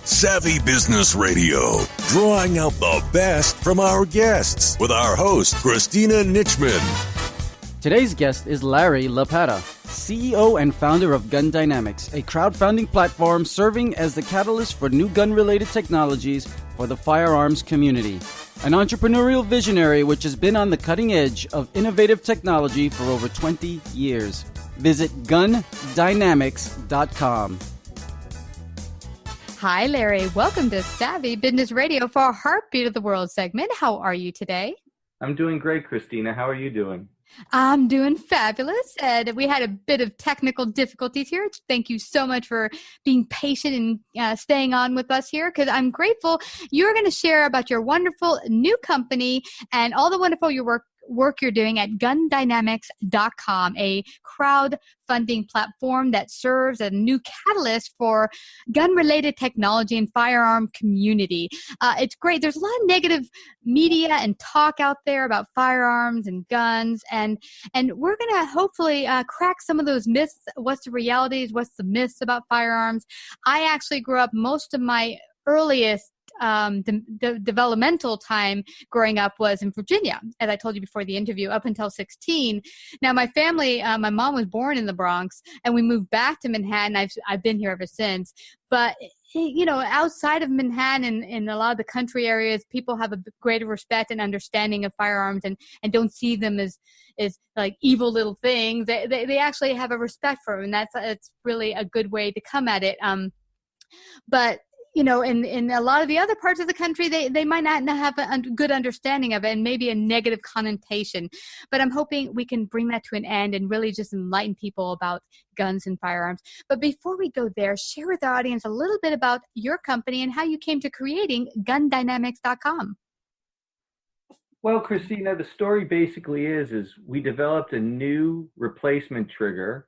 Savvy Business Radio, drawing out the best from our guests with our host, Christina Nichman. Today's guest is Larry Lopata, CEO and founder of Gun Dynamics, a crowdfunding platform serving as the catalyst for new gun-related technologies for the firearms community. An entrepreneurial visionary which has been on the cutting edge of innovative technology for over 20 years. Visit gundynamics.com. Hi, Larry. Welcome to Savvy Business Radio for our Heartbeat of the World segment. How are you today? I'm doing great, Christina. How are you doing? I'm doing fabulous. And we had a bit of technical difficulties here. Thank you so much for being patient and staying on with us here, because I'm grateful you're going to share about your wonderful new company and all the wonderful work you're doing at gundynamics.com, a crowdfunding platform that serves as a new catalyst for gun-related technology and firearm community. It's great. There's a lot of negative media and talk out there about firearms and guns, and we're going to hopefully crack some of those myths. What's the realities? What's the myths about firearms? I actually grew up, most of my earliest the developmental time growing up was in Virginia, as I told you before the interview, up until 16. Now, my family, my mom was born in the Bronx, and we moved back to Manhattan. I've been here ever since. But, you know, outside of Manhattan and in a lot of the country areas, people have a greater respect and understanding of firearms and don't see them as like evil little things. They actually have a respect for them, and it's really a good way to come at it. But you know, in a lot of the other parts of the country, they might not have a good understanding of it and maybe a negative connotation. But I'm hoping we can bring that to an end and really just enlighten people about guns and firearms. But before we go there, share with the audience a little bit about your company and how you came to creating gundynamics.com. Well, Christina, the story basically is we developed a new replacement trigger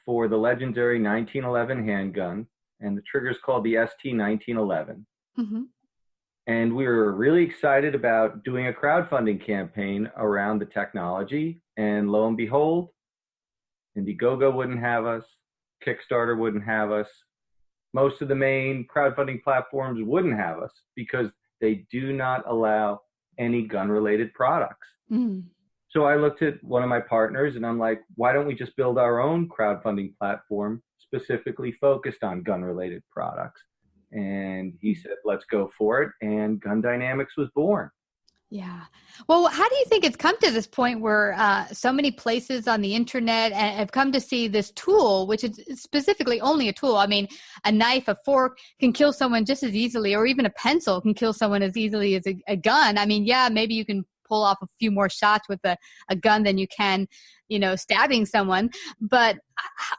for the legendary 1911 handgun. And the trigger is called the ST1911. Mm-hmm. And we were really excited about doing a crowdfunding campaign around the technology. And lo and behold, Indiegogo wouldn't have us. Kickstarter wouldn't have us. Most of the main crowdfunding platforms wouldn't have us because they do not allow any gun-related products. Mm. So I looked at one of my partners and I'm like, why don't we just build our own crowdfunding platform specifically focused on gun-related products? And he said, let's go for it. And Gun Dynamics was born. Yeah. Well, how do you think it's come to this point where so many places on the internet have come to see this tool, which is specifically only a tool? I mean, a knife, a fork can kill someone just as easily, or even a pencil can kill someone as easily as a gun. I mean, yeah, maybe you can pull off a few more shots with a gun than you can, you know, stabbing someone. But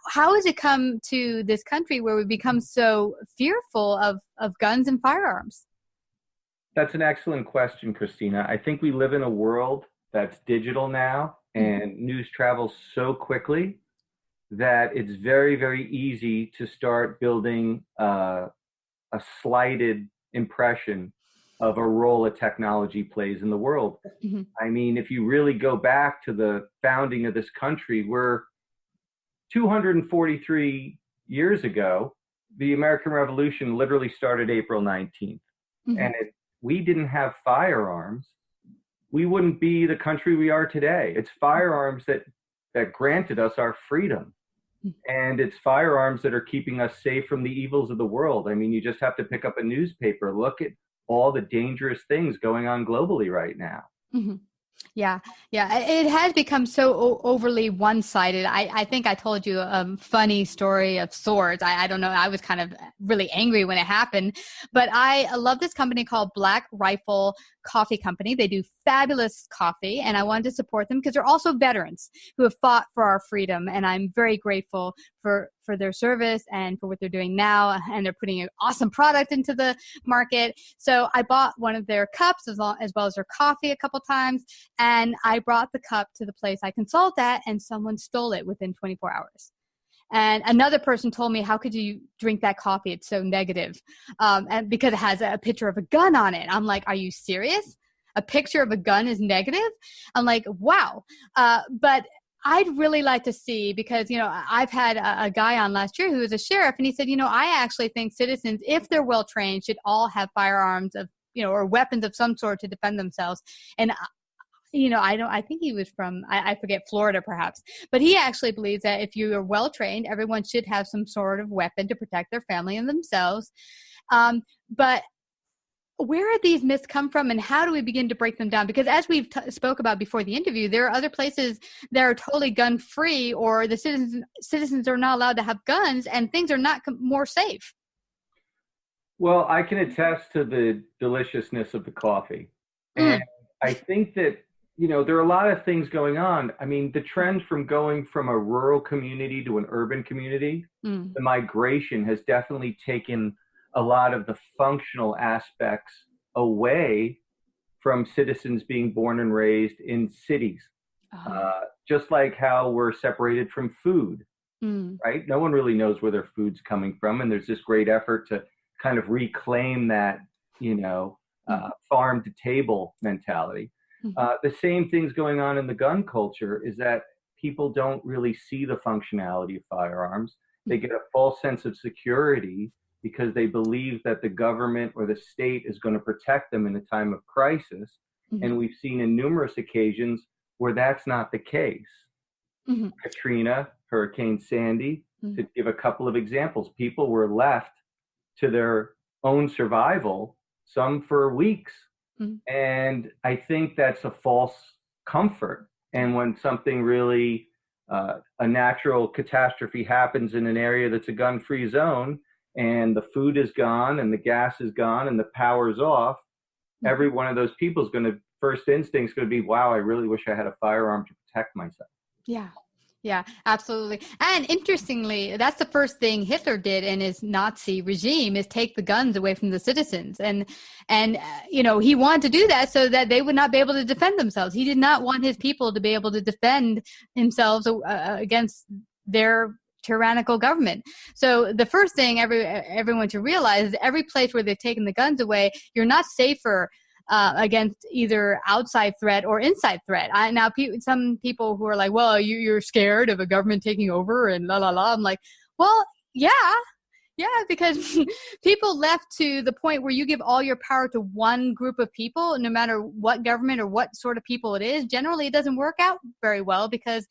how has it come to this country where we become so fearful of guns and firearms? That's an excellent question, Christina. I think we live in a world that's digital now, and news travels so quickly that it's very, very easy to start building a slighted impression of a role that technology plays in the world. Mm-hmm. I mean, if you really go back to the founding of this country, we're 243 years ago, the American Revolution literally started April 19th. Mm-hmm. And if we didn't have firearms, we wouldn't be the country we are today. It's firearms that granted us our freedom. And it's firearms that are keeping us safe from the evils of the world. I mean, you just have to pick up a newspaper, look at all the dangerous things going on globally right now. Mm-hmm. Yeah. It has become so overly one-sided. I think I told you a funny story of swords. I don't know. I was kind of really angry when it happened, but I love this company called Black Rifle Coffee Company. They do fabulous coffee, and I wanted to support them because they're also veterans who have fought for our freedom, and I'm very grateful for their service and for what they're doing now, and they're putting an awesome product into the market. So I bought one of their cups as well as their coffee a couple times, and I brought the cup to the place I consult at, and someone stole it within 24 hours. And another person told me, how could you drink that coffee? It's so negative. And because it has a picture of a gun on it. I'm like, are you serious? A picture of a gun is negative? I'm like, wow. But I'd really like to see, because, I've had a guy on last year who was a sheriff, and he said, I actually think citizens, if they're well trained, should all have firearms or weapons of some sort to defend themselves. And I think he was from, I forget, Florida perhaps, but he actually believes that if you are well trained, everyone should have some sort of weapon to protect their family and themselves. But where are these myths come from, and how do we begin to break them down? Because as we've spoke about before the interview, there are other places that are totally gun free, or the citizens are not allowed to have guns, and things are not more safe. Well, I can attest to the deliciousness of the coffee. And I think that, there are a lot of things going on. I mean, the trend from going from a rural community to an urban community, the migration has definitely taken a lot of the functional aspects away from citizens being born and raised in cities. Just like how we're separated from food, right? No one really knows where their food's coming from. And there's this great effort to kind of reclaim that, farm to table mentality. The same thing's going on in the gun culture, is that people don't really see the functionality of firearms. They get a false sense of security because they believe that the government or the state is going to protect them in a time of crisis. And we've seen in numerous occasions where that's not the case. Katrina, Hurricane Sandy, to give a couple of examples, people were left to their own survival, some for weeks. And I think that's a false comfort. And when something really, a natural catastrophe happens in an area that's a gun-free zone, and the food is gone and the gas is gone and the power's off, every one of those people is going to, first instinct is going to be, wow, I really wish I had a firearm to protect myself. Yeah, absolutely. And interestingly, that's the first thing Hitler did in his Nazi regime, is take the guns away from the citizens. And he wanted to do that so that they would not be able to defend themselves. He did not want his people to be able to defend themselves against their tyrannical government. So the first thing everyone should realize is every place where they've taken the guns away, you're not safer against either outside threat or inside threat. Some people who are like, well, you're scared of a government taking over and la la la. I'm like, well, yeah, because people left to the point where you give all your power to one group of people, no matter what government or what sort of people it is. Generally, it doesn't work out very well, because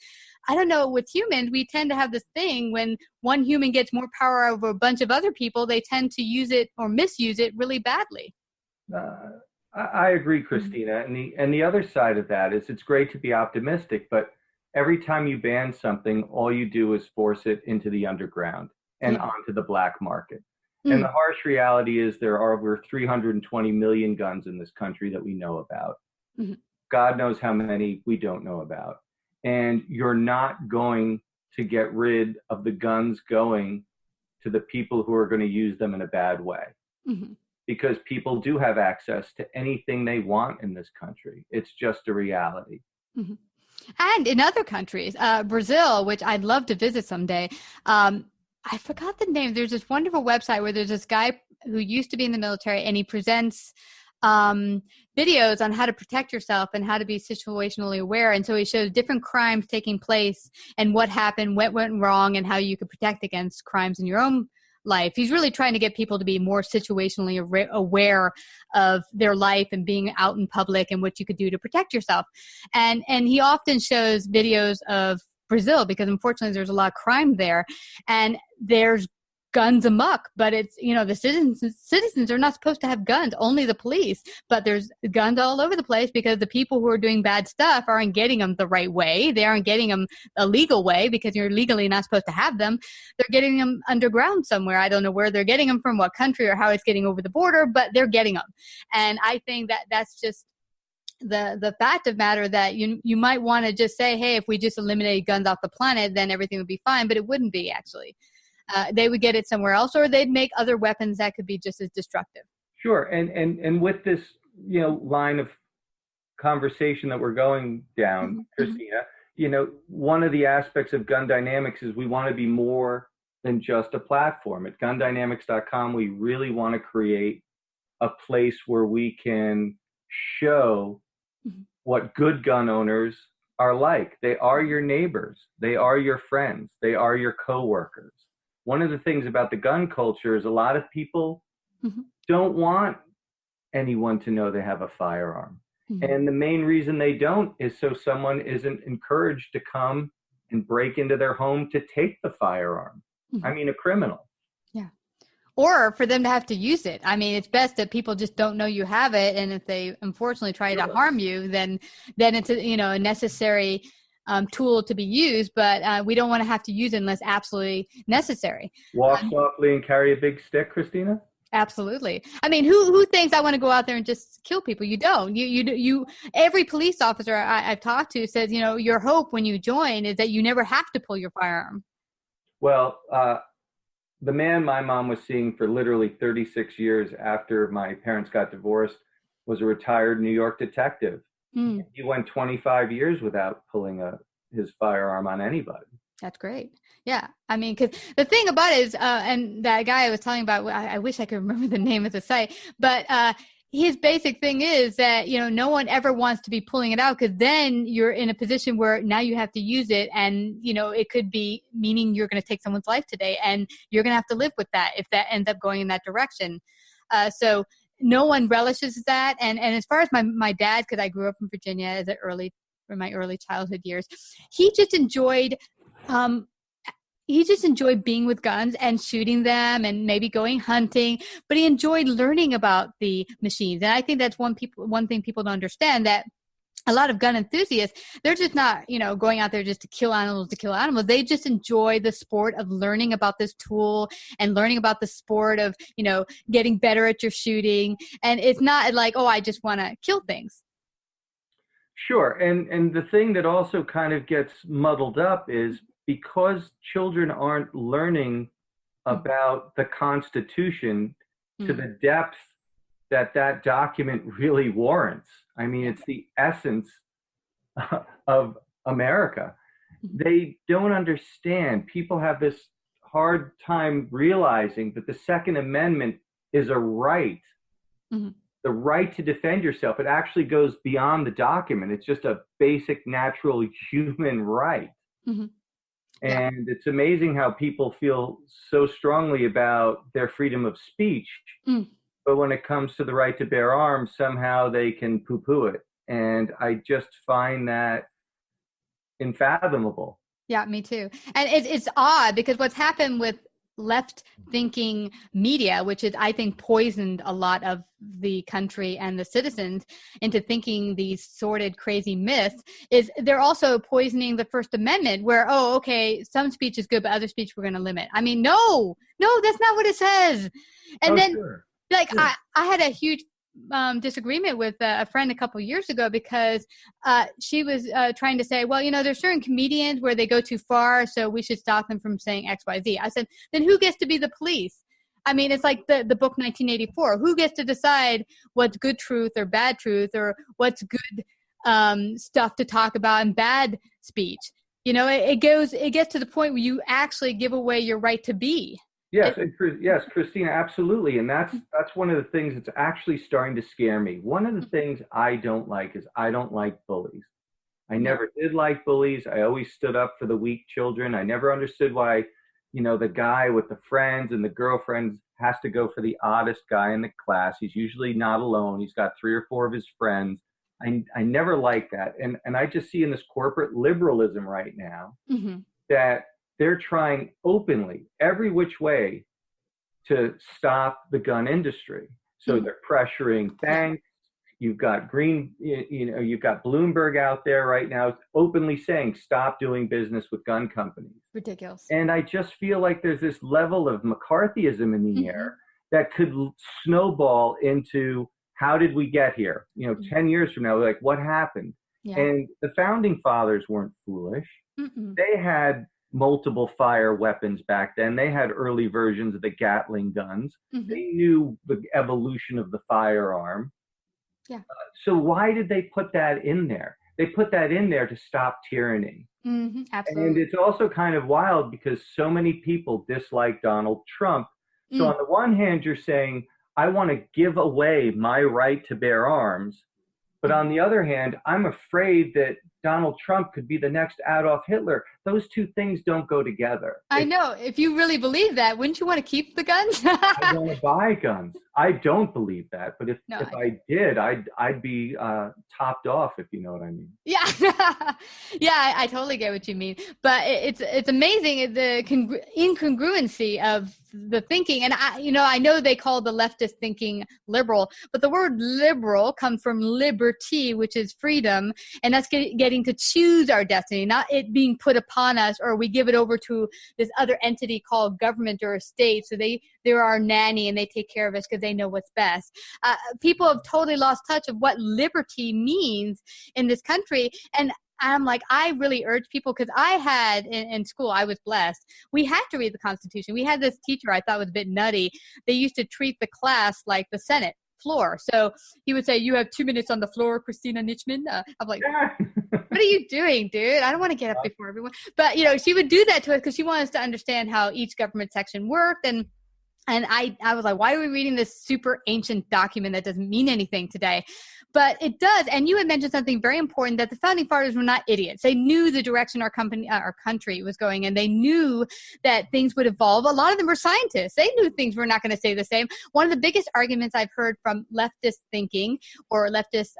I don't know, with humans, we tend to have this thing when one human gets more power over a bunch of other people, they tend to use it or misuse it really badly. I agree, Christina. And the other side of that is, it's great to be optimistic, but every time you ban something, all you do is force it into the underground and onto the black market. And the harsh reality is there are over 320 million guns in this country that we know about. God knows how many we don't know about. And you're not going to get rid of the guns going to the people who are going to use them in a bad way. Because people do have access to anything they want in this country. It's just a reality. And in other countries, Brazil, which I'd love to visit someday, I forgot the name. There's this wonderful website where there's this guy who used to be in the military, and he presents videos on how to protect yourself and how to be situationally aware. And so he shows different crimes taking place and what happened, what went wrong, and how you could protect against crimes in your own life. He's really trying to get people to be more situationally aware of their life and being out in public and what you could do to protect yourself. And he often shows videos of Brazil, because unfortunately there's a lot of crime there, and there's guns amok, but it's, the citizens are not supposed to have guns, only the police, but there's guns all over the place because the people who are doing bad stuff aren't getting them the right way. They aren't getting them a legal way, because you're legally not supposed to have them. They're getting them underground somewhere. I don't know where they're getting them from, what country, or how it's getting over the border, but they're getting them. And I think that that's just the fact of matter, that you might want to just say, hey, if we just eliminate guns off the planet, then everything would be fine, but it wouldn't be, actually. They would get it somewhere else, or they'd make other weapons that could be just as destructive. Sure. And with this, line of conversation that we're going down, Christina, one of the aspects of Gun Dynamics is we want to be more than just a platform. At gundynamics.com, we really want to create a place where we can show what good gun owners are like. They are your neighbors. They are your friends. They are your coworkers. One of the things about the gun culture is a lot of people don't want anyone to know they have a firearm. And the main reason they don't is so someone isn't encouraged to come and break into their home to take the firearm. I mean, a criminal. Yeah. Or for them to have to use it. I mean, it's best that people just don't know you have it. And if they unfortunately try to harm you, then it's a necessary tool to be used. But we don't want to have to use it unless absolutely necessary. Walk softly and carry a big stick, Christina? Absolutely. I mean, who thinks I want to go out there and just kill people? You don't. You. Every police officer I've talked to says, your hope when you join is that you never have to pull your firearm. Well, the man my mom was seeing for literally 36 years after my parents got divorced was a retired New York detective. He went 25 years without pulling his firearm on anybody. That's great. Yeah. I mean, because the thing about it is, and that guy I was telling about, I wish I could remember the name of the site, but his basic thing is that, no one ever wants to be pulling it out, because then you're in a position where now you have to use it. And, it could be meaning you're going to take someone's life today, and you're going to have to live with that if that ends up going in that direction. So no one relishes that. And as far as my dad, because I grew up in Virginia in my early childhood years, he just enjoyed being with guns and shooting them and maybe going hunting, but he enjoyed learning about the machines. And I think that's one thing people don't understand, that a lot of gun enthusiasts, they're just not, going out there just to kill animals. They just enjoy the sport of learning about this tool and learning about the sport of, getting better at your shooting. And it's not like, oh, I just want to kill things. Sure. And the thing that also kind of gets muddled up is because children aren't learning about the Constitution to the depth that document really warrants. I mean, it's the essence of America. They don't understand. People have this hard time realizing that the Second Amendment is a right. The right to defend yourself. It actually goes beyond the document. It's just a basic, natural human right. And it's amazing how people feel so strongly about their freedom of speech, but when it comes to the right to bear arms, somehow they can poo-poo it. And I just find that unfathomable. Yeah, me too. And it's odd because what's happened with left thinking media, which is, I think, poisoned a lot of the country and the citizens into thinking these sordid, crazy myths, is they're also poisoning the First Amendment, where, oh, okay, some speech is good, but other speech we're going to limit. I mean, no, that's not what it says. And I had a huge disagreement with a friend a couple years ago because she was trying to say, well, there's certain comedians where they go too far, so we should stop them from saying X, Y, Z. I said, then who gets to be the police? I mean, it's like the book 1984. Who gets to decide what's good truth or bad truth, or what's good stuff to talk about and bad speech? It gets to the point where you actually give away your right to be. Yes, Christina, absolutely. And that's one of the things that's actually starting to scare me. One of the things I don't like is I don't like bullies. I never did like bullies. I always stood up for the weak children. I never understood why, the guy with the friends and the girlfriends has to go for the oddest guy in the class. He's usually not alone. He's got 3 or 4 of his friends. I never liked that. And I just see in this corporate liberalism right now that they're trying openly, every which way, to stop the gun industry. So they're pressuring banks. You've got you've got Bloomberg out there right now openly saying, stop doing business with gun companies. Ridiculous. And I just feel like there's this level of McCarthyism in the air that could snowball into, how did we get here? 10 years from now, like, what happened? Yeah. And the founding fathers weren't foolish. They had multiple fire weapons back then. They had early versions of the Gatling guns. They knew the evolution of the firearm. Yeah. So why did they put that in there? They put that in there to stop tyranny. Absolutely. And it's also kind of wild because so many people dislike Donald Trump. So on the one hand, you're saying, I want to give away my right to bear arms. But on the other hand, I'm afraid that Donald Trump could be the next Adolf Hitler. Those two things don't go together. I know. If you really believe that, wouldn't you want to keep the guns? I want to buy guns. I don't believe that, but if I did, I'd be topped off, if you know what I mean. Yeah, yeah, I totally get what you mean. But it's amazing the incongruency of the thinking. And I know they call the leftist thinking liberal, but the word liberal comes from liberty, which is freedom, and that's getting to choose our destiny, not it being put upon us, or we give it over to this other entity called government or a state. So they're our nanny and they take care of us because they know what's best. People have totally lost touch of what liberty means in this country. And I'm like, I really urge people, because I had in school, I was blessed. We had to read the Constitution. We had this teacher I thought was a bit nutty. They used to treat the class like the Senate floor. So he would say, "You have 2 minutes on the floor, Christina Nichman." I'm like, what are you doing, dude? I don't want to get up before everyone. But, she would do that to us because she wanted us to understand how each government section worked. And I was like, why are we reading this super ancient document that doesn't mean anything today? But it does. And you had mentioned something very important, that the founding fathers were not idiots. They knew the direction our country was going, and they knew that things would evolve. A lot of them were scientists. They knew things were not going to stay the same. One of the biggest arguments I've heard from leftist thinking or leftist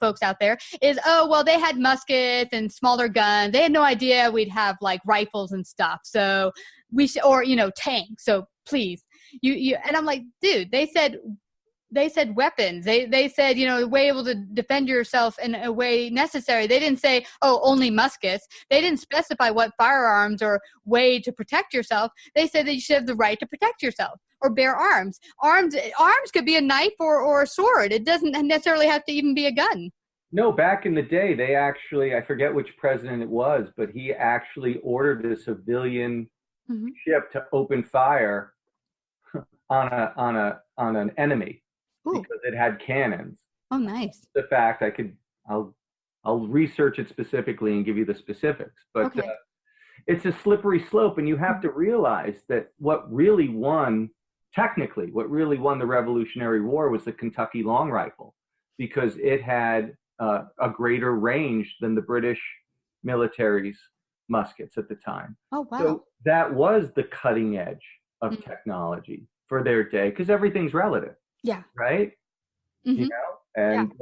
folks out there is, oh, well, they had muskets and smaller guns. They had no idea we'd have like rifles and stuff. So we should, or, tanks. So please, you, and I'm like, dude, they said weapons. They said, a way able to defend yourself in a way necessary. They didn't say, oh, only muskets. They didn't specify what firearms or way to protect yourself. They said that you should have the right to protect yourself or bear arms. Arms could be a knife or a sword. It doesn't necessarily have to even be a gun. No, back in the day, they actually, I forget which president it was, but he actually ordered a civilian ship to open fire on an enemy. Ooh. Because it had cannons. Oh, nice. The fact I'll research it specifically and give you the specifics. But okay. It's a slippery slope, and you have to realize that what really won the Revolutionary War was the Kentucky long rifle, because it had a greater range than the British military's muskets at the time. Oh, wow. So that was the cutting edge of technology for their day, because everything's relative. Yeah. Right? And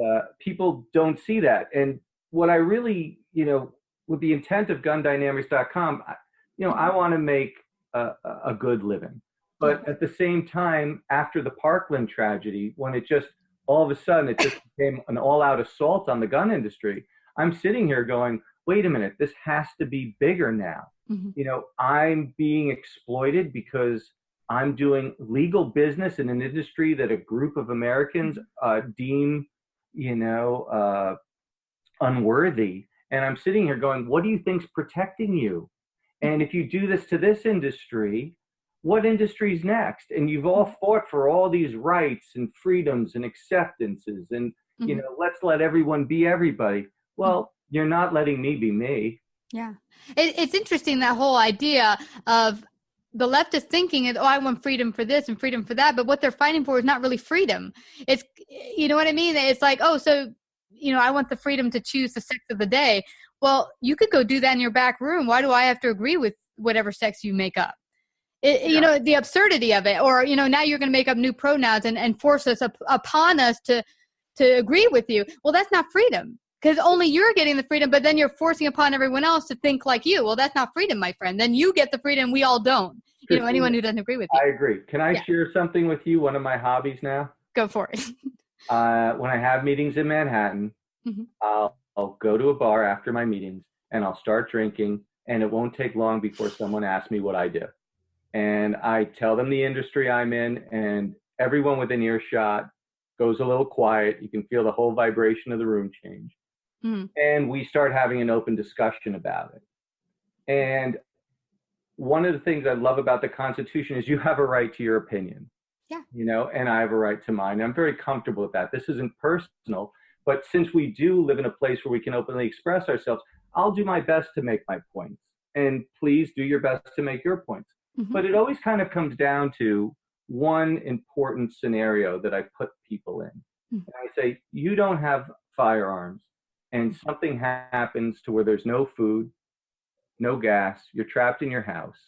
people don't see that. And what I really, with the intent of gundynamics.com, I want to make a good living. But at the same time, after the Parkland tragedy, when it just, all of a sudden, it just became an all-out assault on the gun industry, I'm sitting here going, wait a minute, this has to be bigger now. I'm being exploited because I'm doing legal business in an industry that a group of Americans deem, unworthy. And I'm sitting here going, what do you think's protecting you? And if you do this to this industry, what industry's next? And you've all fought for all these rights and freedoms and acceptances and, let's let everyone be everybody. Well, you're not letting me be me. Yeah. It's interesting, that whole idea of the leftist thinking is, I want freedom for this and freedom for that. But what they're fighting for is not really freedom. It's, you know what I mean? It's like, oh, so, I want the freedom to choose the sex of the day. Well, you could go do that in your back room. Why do I have to agree with whatever sex you make up? The absurdity of it. Or, now you're going to make up new pronouns and force us upon us to agree with you. Well, that's not freedom. Because only you're getting the freedom, but then you're forcing upon everyone else to think like you. Well, that's not freedom, my friend. Then you get the freedom, we all don't. Anyone who doesn't agree with you. I agree. Can I share something with you? One of my hobbies now? Go for it. When I have meetings in Manhattan, I'll go to a bar after my meetings, and I'll start drinking, and it won't take long before someone asks me what I do. And I tell them the industry I'm in, and everyone within earshot goes a little quiet. You can feel the whole vibration of the room change. And we start having an open discussion about it. And one of the things I love about the Constitution is you have a right to your opinion. Yeah. And I have a right to mine. I'm very comfortable with that. This isn't personal, but since we do live in a place where we can openly express ourselves, I'll do my best to make my points. And please do your best to make your points. But it always kind of comes down to one important scenario that I put people in. And I say, you don't have firearms and something happens to where there's no food, no gas, you're trapped in your house,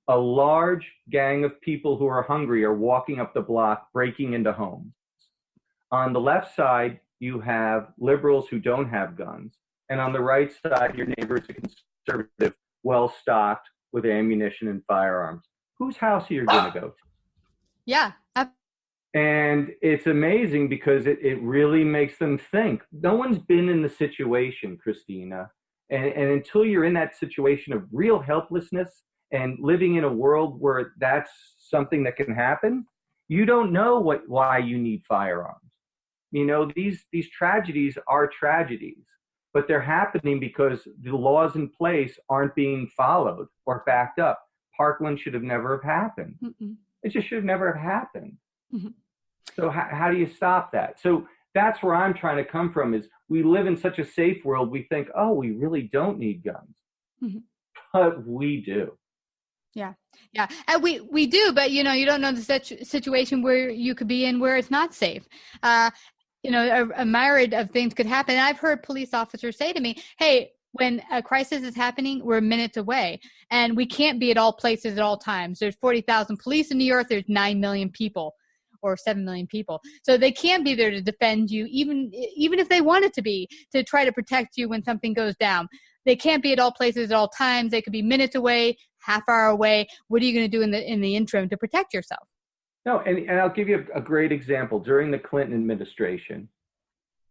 a large gang of people who are hungry are walking up the block, breaking into homes. On the left side, you have liberals who don't have guns. And on the right side, your neighbor is a conservative, well-stocked with ammunition and firearms. Whose house are you going to go to? Yeah. And it's amazing because it really makes them think. No one's been in the situation, Christina. And until you're in that situation of real helplessness and living in a world where that's something that can happen, you don't know why you need firearms. You know, these tragedies are tragedies, but they're happening because the laws in place aren't being followed or backed up. Parkland should have never have happened. Mm-mm. It just should have never have happened. Mm-hmm. So how do you stop that? So that's where I'm trying to come from, is we live in such a safe world. We think, oh, we really don't need guns, mm-hmm. but we do. Yeah. Yeah. And we do, but you don't know the situation where you could be in where it's not safe. A myriad of things could happen. And I've heard police officers say to me, hey, when a crisis is happening, we're minutes away and we can't be at all places at all times. There's 40,000 police in New York. There's 9 million people or 7 million people. So they can't be there to defend you, even if they wanted to be, to try to protect you when something goes down. They can't be at all places at all times. They could be minutes away, half hour away. What are you going to do in the interim to protect yourself? No, and I'll give you a great example. During the Clinton administration,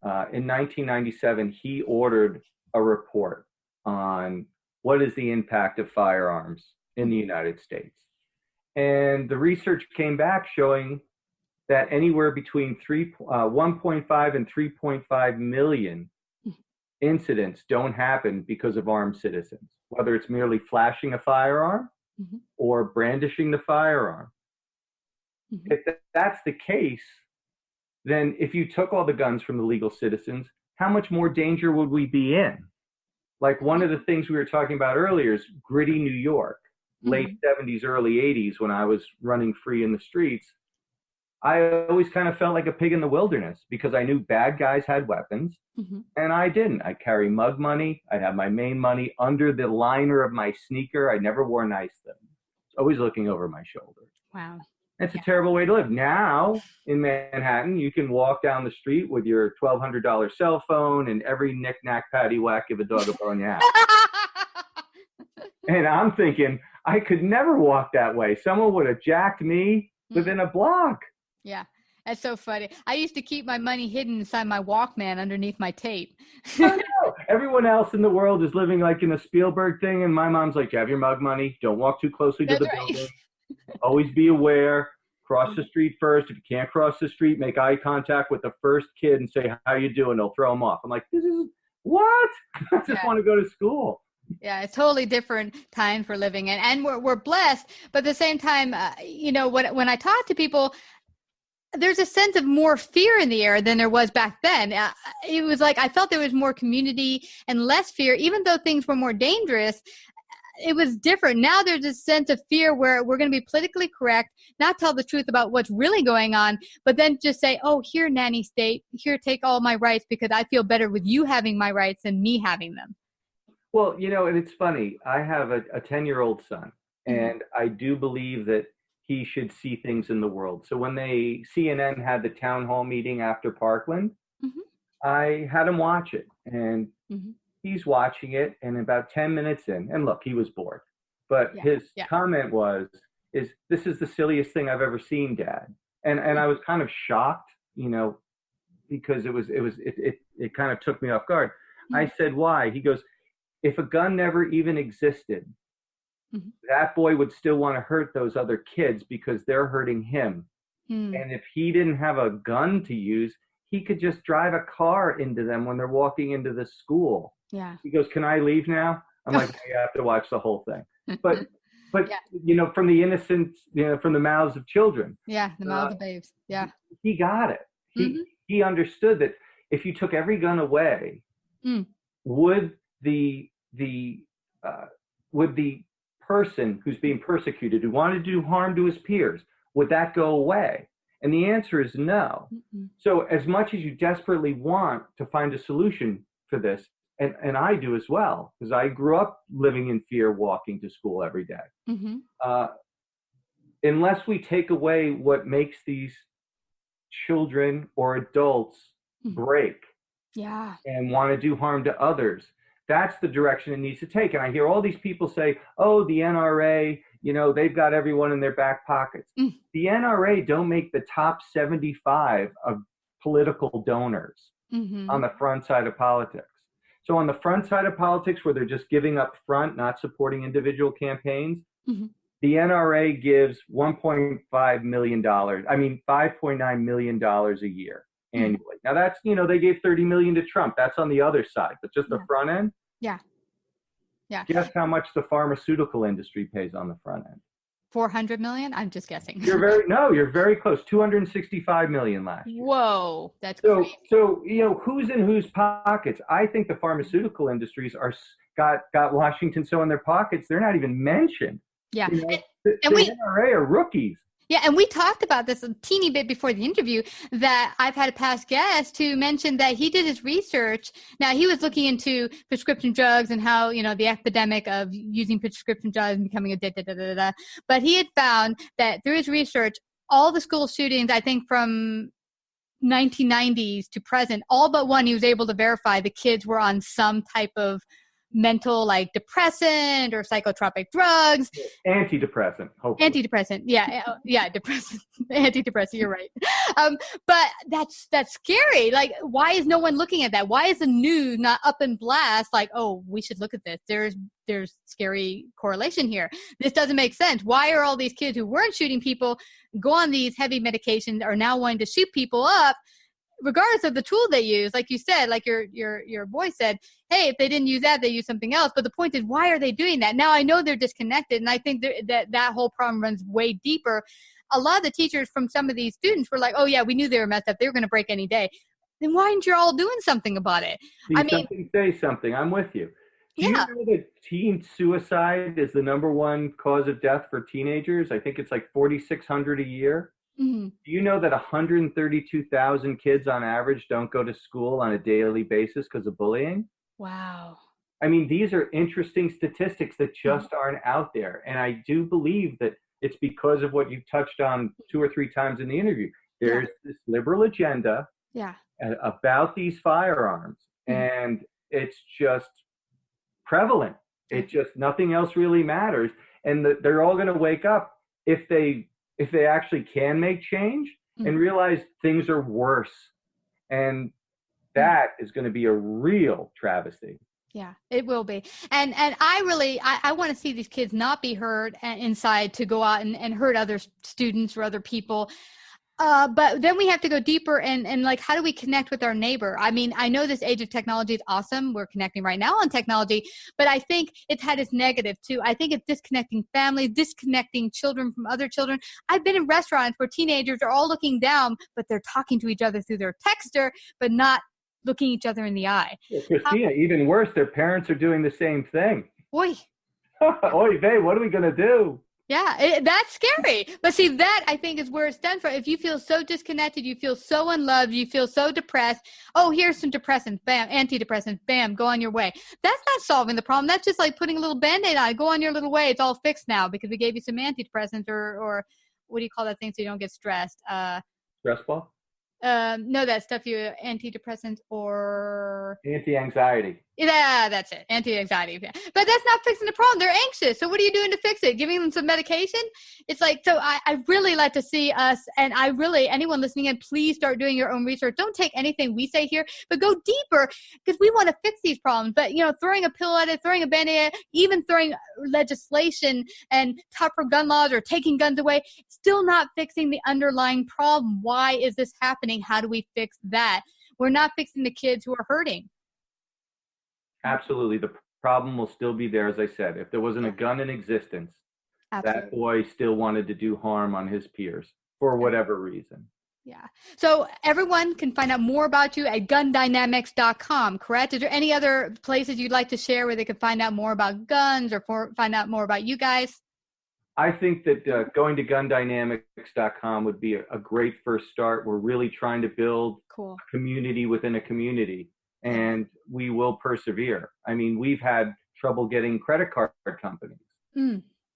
in 1997, he ordered a report on what is the impact of firearms in the United States. And the research came back showing that anywhere between 1.5 and 3.5 million incidents don't happen because of armed citizens, whether it's merely flashing a firearm mm-hmm. or brandishing the firearm. Mm-hmm. If that's the case, then if you took all the guns from the legal citizens, how much more danger would we be in? Like one of the things we were talking about earlier is gritty New York, mm-hmm. late 70s, early 80s, when I was running free in the streets. I always kind of felt like a pig in the wilderness because I knew bad guys had weapons mm-hmm. and I didn't. I'd carry mug money. I'd have my main money under the liner of my sneaker. I never wore nice things. Always looking over my shoulder. Wow. It's a terrible way to live. Now in Manhattan, you can walk down the street with your $1,200 cell phone and every knick-knack, paddywhack, give a dog a bone you have. And I'm thinking, I could never walk that way. Someone would have jacked me within a block. Yeah, that's so funny. I used to keep my money hidden inside my Walkman underneath my tape. I know. Everyone else in the world is living like in a Spielberg thing, and my mom's like, you have your mug money. Don't walk too closely to the building. Always be aware. Cross the street first. If you can't cross the street, make eye contact with the first kid and say, how you doing? They'll throw them off. I'm like, this is what? I just want to go to school. Yeah, it's totally different time for living in. And we're blessed. But at the same time, when I talk to people, there's a sense of more fear in the air than there was back then. It was like I felt there was more community and less fear, even though things were more dangerous. It was different. Now there's a sense of fear where we're going to be politically correct, not tell the truth about what's really going on, but then just say, oh, here, nanny state, here, take all my rights because I feel better with you having my rights than me having them. Well, and it's funny. I have a 10-year-old son, and I do believe that he should see things in the world. So when CNN had the town hall meeting after Parkland, I had him watch it, and he's watching it, and about 10 minutes in, and look, he was bored, but his comment is this is the silliest thing I've ever seen, Dad. And I was kind of shocked, because it kind of took me off guard. I said, why? He goes, if a gun never even existed, that boy would still want to hurt those other kids because they're hurting him. And if he didn't have a gun to use, he could just drive a car into them when they're walking into the school. Yeah. He goes, can I leave now? I'm like, you have to watch the whole thing. But from the innocent, from the mouths of children. Yeah, the mouths of babes. Yeah. He got it. He understood that if you took every gun away, would the person who's being persecuted, who wanted to do harm to his peers, would that go away? And the answer is no. Mm-mm. So as much as you desperately want to find a solution for this, and I do as well, because I grew up living in fear, walking to school every day. Mm-hmm. Unless we take away what makes these children or adults break Yeah. and want to do harm to others, that's the direction it needs to take. And I hear all these people say, oh, the NRA, they've got everyone in their back pockets. The NRA don't make the top 75 of political donors on the front side of politics. So on the front side of politics, where they're just giving up front, not supporting individual campaigns, the NRA gives $1.5 million, $5.9 million a year annually. Now that's, they gave $30 million to Trump. That's on the other side, but just the front end. Yeah. Guess how much the pharmaceutical industry pays on the front end? 400 million? I'm just guessing. You're very close. 265 million last year. Whoa, that's crazy. So who's in whose pockets? I think the pharmaceutical industries got Washington so in their pockets they're not even mentioned. Yeah, the NRA are rookies. Yeah, and we talked about this a teeny bit before the interview, that I've had a past guest who mentioned that he did his research. Now, he was looking into prescription drugs and how, the epidemic of using prescription drugs and becoming addicted, But he had found that through his research, all the school shootings, I think from 1990s to present, all but one, he was able to verify the kids were on some type of mental, like depressant or psychotropic drugs. Antidepressant, hopefully. Antidepressant, depressant, antidepressant, you're right. But that's scary. Like, why is no one looking at that? Why is the news not up in blast like, oh, we should look at this? There's scary correlation here. This doesn't make sense. Why are all these kids who weren't shooting people, go on these heavy medications, are now wanting to shoot people up? Regardless of the tool they use, like you said, like your boy said, hey, if they didn't use that, they use something else. But the point is, why are they doing that? Now, I know they're disconnected, and I think that whole problem runs way deeper. A lot of the teachers from some of these students were like, oh, yeah, we knew they were messed up. They were going to break any day. Then why aren't you all doing something about it? Say something. I'm with you. Do you know that teen suicide is the number one cause of death for teenagers? I think it's like 4,600 a year. Mm-hmm. Do you know that 132,000 kids on average don't go to school on a daily basis because of bullying? Wow. I mean, these are interesting statistics that just aren't out there. And I do believe that it's because of what you touched on 2 or 3 times in the interview. There's this liberal agenda about these firearms, and it's just prevalent. It's just nothing else really matters. And they're all going to wake up if they actually can make change and realize things are worse. And that is going to be a real travesty. Yeah, it will be. And I want to see these kids not be hurt inside to go out and hurt other students or other people. But then we have to go deeper and like, how do we connect with our neighbor? I mean, I know this age of technology is awesome. We're connecting right now on technology, but I think it's had its negative too. I think it's disconnecting families, disconnecting children from other children. I've been in restaurants where teenagers are all looking down, but they're talking to each other through their texter, but not looking each other in the eye. Yeah, Christina, even worse, their parents are doing the same thing. Oy. Oy vey, what are we going to do? Yeah, that's scary. But see, that I think is where it stems from. If you feel so disconnected, you feel so unloved, you feel so depressed, oh, here's some depressants, bam, antidepressants, bam, go on your way. That's not solving the problem. That's just like putting a little Band-Aid on it. Go on your little way. It's all fixed now because we gave you some antidepressants or what do you call that thing so you don't get stressed? Stress ball? No, that stuff antidepressants or anti-anxiety. Yeah, that's it. Anti-anxiety. But that's not fixing the problem. They're anxious. So what are you doing to fix it? Giving them some medication? It's like, so I really like to see us, and anyone listening in, please start doing your own research. Don't take anything we say here, but go deeper because we want to fix these problems. But, throwing a pill at it, throwing a Band-Aid, even throwing legislation and tougher gun laws or taking guns away, still not fixing the underlying problem. Why is this happening? How do we fix that? We're not fixing the kids who are hurting. Absolutely. The problem will still be there, as I said. If there wasn't a gun in existence, that boy still wanted to do harm on his peers for whatever reason. Yeah. So everyone can find out more about you at gundynamics.com, correct? Is there any other places you'd like to share where they can find out more about guns or find out more about you guys? I think that going to gundynamics.com would be a great first start. We're really trying to build a community within a community, and we will persevere. I mean, we've had trouble getting credit card companies.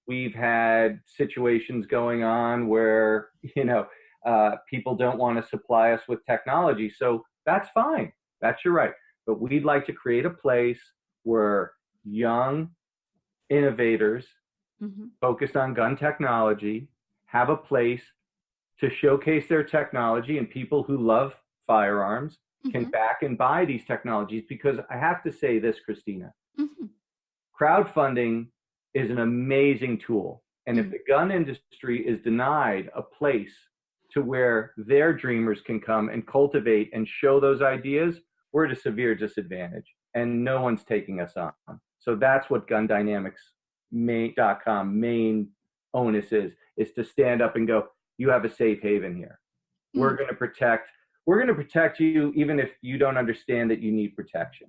We've had situations going on where, people don't want to supply us with technology. So that's fine. That's your right. But we'd like to create a place where young innovators focused on gun technology have a place to showcase their technology, and people who love firearms can back and buy these technologies. Because I have to say this, Christina, crowdfunding is an amazing tool. And if the gun industry is denied a place to where their dreamers can come and cultivate and show those ideas, we're at a severe disadvantage, and no one's taking us on. So that's what gundynamics.com main onus is to stand up and go, you have a safe haven here. We're going to protect you even if you don't understand that you need protection.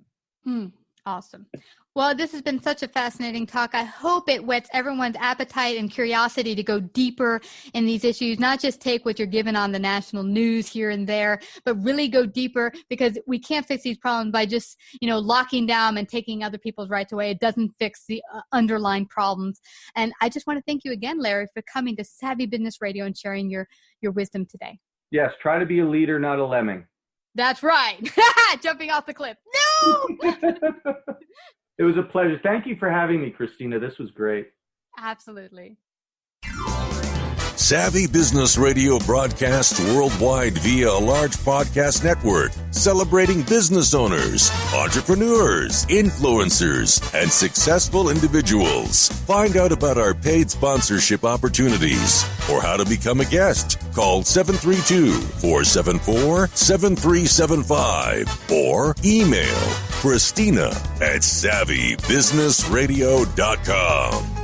Awesome. Well, this has been such a fascinating talk. I hope it whets everyone's appetite and curiosity to go deeper in these issues, not just take what you're given on the national news here and there, but really go deeper, because we can't fix these problems by just, locking down and taking other people's rights away. It doesn't fix the underlying problems. And I just want to thank you again, Larry, for coming to Savvy Business Radio and sharing your wisdom today. Yes, try to be a leader, not a lemming. That's right. Jumping off the cliff. No! It was a pleasure. Thank you for having me, Christina. This was great. Absolutely. Savvy Business Radio broadcasts worldwide via a large podcast network, celebrating business owners, entrepreneurs, influencers, and successful individuals. Find out about our paid sponsorship opportunities or how to become a guest. Call 732-474-7375 or email Christina@savvybusinessradio.com.